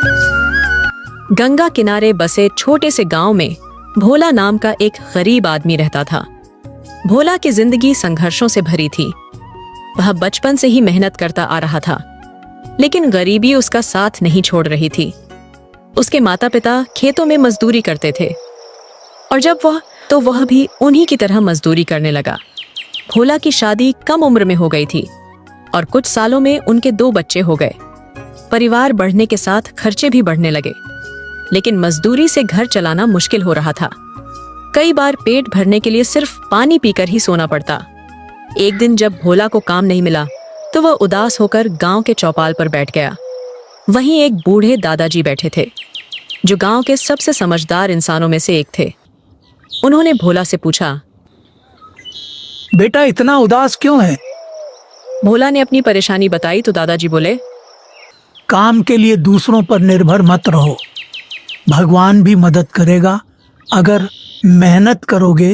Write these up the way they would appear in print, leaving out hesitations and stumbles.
गंगा किनारे बसे छोटे से गांव में भोला नाम का एक गरीब आदमी रहता था। भोला की जिंदगी संघर्षों से भरी थी। वह बचपन से ही मेहनत करता आ रहा था, लेकिन गरीबी उसका साथ नहीं छोड़ रही थी। उसके माता पिता खेतों में मजदूरी करते थे और जब वह भी उन्हीं की तरह मजदूरी करने लगा। भोला की शादी कम उम्र में हो गई थी और कुछ सालों में उनके 2 बच्चे हो गए। परिवार बढ़ने के साथ खर्चे भी बढ़ने लगे, लेकिन मजदूरी से घर चलाना मुश्किल हो रहा था। कई बार पेट भरने के लिए सिर्फ पानी पीकर ही सोना पड़ता। एक दिन जब भोला को काम नहीं मिला तो वह उदास होकर गांव के चौपाल पर बैठ गया। वहीं एक बूढ़े दादाजी बैठे थे, जो गांव के सबसे समझदार इंसानों में से एक थे। उन्होंने भोला से पूछा, बेटा इतना उदास क्यों है? भोला ने अपनी परेशानी बताई तो दादाजी बोले, काम के लिए दूसरों पर निर्भर मत रहो, भगवान भी मदद करेगा अगर मेहनत करोगे।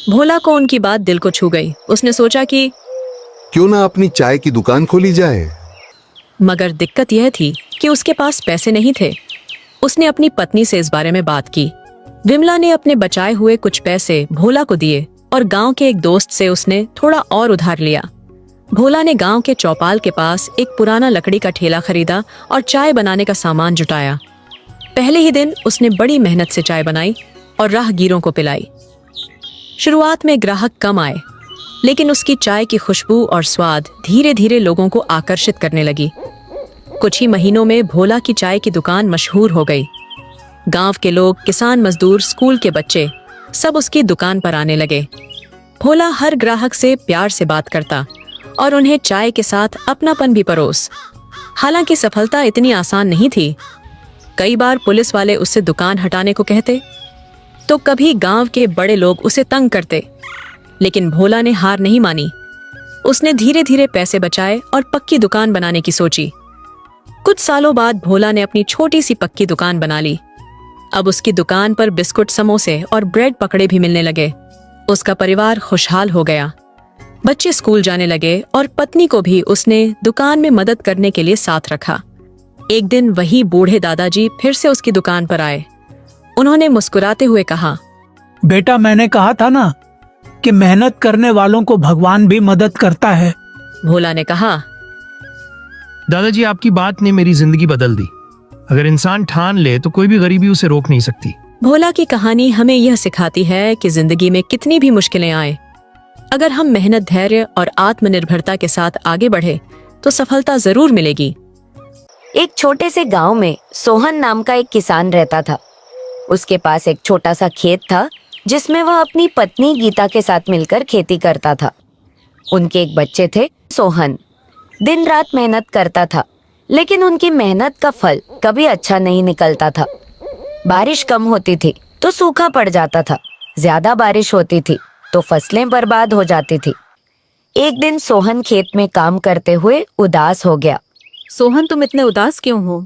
भोला को उनकी बात दिल को छू गई। उसने सोचा कि क्यों ना अपनी चाय की दुकान खोली जाए। मगर दिक्कत यह थी कि उसके पास पैसे नहीं थे। उसने अपनी पत्नी से इस बारे में बात की। विमला ने अपने बचाए हुए कुछ पैसे भोला को दिए और गांव के एक दोस्त से उसने थोड़ा और उधार लिया। भोला ने गांव के चौपाल के पास एक पुराना लकड़ी का ठेला खरीदा और चाय बनाने का सामान जुटाया। पहले ही दिन उसने बड़ी मेहनत से चाय बनाई और राहगीरों को पिलाई। शुरुआत में ग्राहक कम आए, लेकिन उसकी चाय की खुशबू और स्वाद धीरे धीरे लोगों को आकर्षित करने लगी। कुछ ही महीनों में भोला की चाय की दुकान मशहूर हो गई। गांव के लोग, किसान मजदूर, स्कूल के बच्चे सब उसकी दुकान पर आने लगे। भोला हर ग्राहक से प्यार से बात करता और उन्हें चाय के साथ अपनापन भी परोस। हालांकि सफलता इतनी आसान नहीं थी। कई बार पुलिस वाले उससे दुकान हटाने को कहते, तो कभी गांव के बड़े लोग उसे तंग करते, लेकिन भोला ने हार नहीं मानी। उसने धीरे धीरे पैसे बचाए और पक्की दुकान बनाने की सोची। कुछ सालों बाद भोला ने अपनी छोटी सी पक्की दुकान बना ली। अब उसकी दुकान पर बिस्कुट, समोसे और ब्रेड पकड़े भी मिलने लगे। उसका परिवार खुशहाल हो गया। बच्चे स्कूल जाने लगे और पत्नी को भी उसने दुकान में मदद करने के लिए साथ रखा। एक दिन वही बूढ़े दादाजी फिर से उसकी दुकान पर आए। उन्होंने मुस्कुराते हुए कहा, बेटा मैंने कहा था ना कि मेहनत करने वालों को भगवान भी मदद करता है। भोला ने कहा, दादाजी आपकी बात ने मेरी जिंदगी बदल दी। अगर इंसान ठान ले तो कोई भी गरीबी उसे रोक नहीं सकती। भोला की कहानी हमें यह सिखाती है कि जिंदगी में कितनी भी मुश्किलें आए, अगर हम मेहनत, धैर्य और आत्मनिर्भरता के साथ आगे बढ़े तो सफलता जरूर मिलेगी। एक छोटे से गांव में सोहन नाम का एक किसान रहता था। उसके पास एक छोटा सा खेत था जिसमें वह अपनी पत्नी गीता के साथ मिलकर खेती करता था। उनके एक बच्चे थे, सोहन। दिन रात मेहनत करता था, लेकिन उनकी मेहनत का फल कभी अच्छा नहीं निकलता था। बारिश कम होती थी तो सूखा पड़ जाता था, ज्यादा बारिश होती थी तो फसलें बर्बाद हो जाती थी। एक दिन सोहन खेत में काम करते हुए उदास हो गया। सोहन, तुम इतने उदास क्यों हो?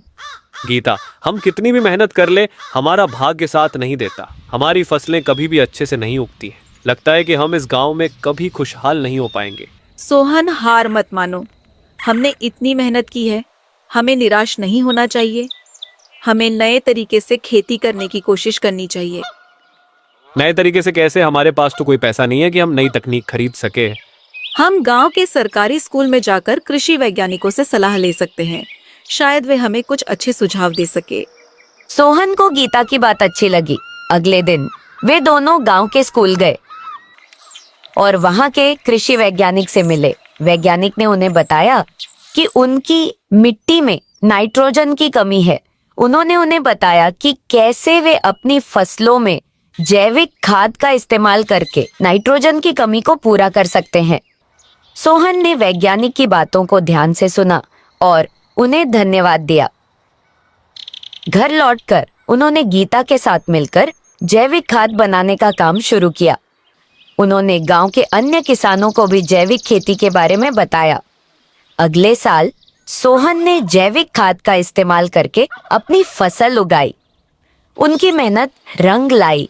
गीता, हम कितनी भी मेहनत कर ले, हमारा भाग्य साथ नहीं देता। हमारी फसलें कभी भी अच्छे से नहीं उगती हैं। लगता है कि हम इस गांव में कभी खुशहाल नहीं हो पाएंगे। सोहन, हार मत मानो। हमने इतनी मेहनत की है, हमें निराश नहीं होना चाहिए। हमें नए तरीके से खेती करने की कोशिश करनी चाहिए। नए तरीके से कैसे? हमारे पास तो कोई पैसा नहीं है कि हम नई तकनीक खरीद सके। हम गांव के सरकारी स्कूल में जाकर कृषि वैज्ञानिकों से सलाह ले सकते हैं। शायद वे हमें कुछ अच्छे सुझाव दे सके। सोहन को गीता की बात अच्छी लगी। अगले दिन वे दोनों गांव के स्कूल गए और वहां के कृषि वैज्ञानिक से मिले। वैज्ञानिक ने उन्हें बताया कि उनकी मिट्टी में नाइट्रोजन की कमी है। उन्होंने उन्हें बताया कि कैसे वे अपनी फसलों में जैविक खाद का इस्तेमाल करके नाइट्रोजन की कमी को पूरा कर सकते हैं। सोहन ने वैज्ञानिक की बातों को ध्यान से सुना और उन्हें धन्यवाद दिया। घर लौटकर उन्होंने गीता के साथ मिलकर जैविक खाद बनाने का काम शुरू किया। उन्होंने गांव के अन्य किसानों को भी जैविक खेती के बारे में बताया। अगले साल सोहन ने जैविक खाद का इस्तेमाल करके अपनी फसल उगाई। उनकी मेहनत रंग लाई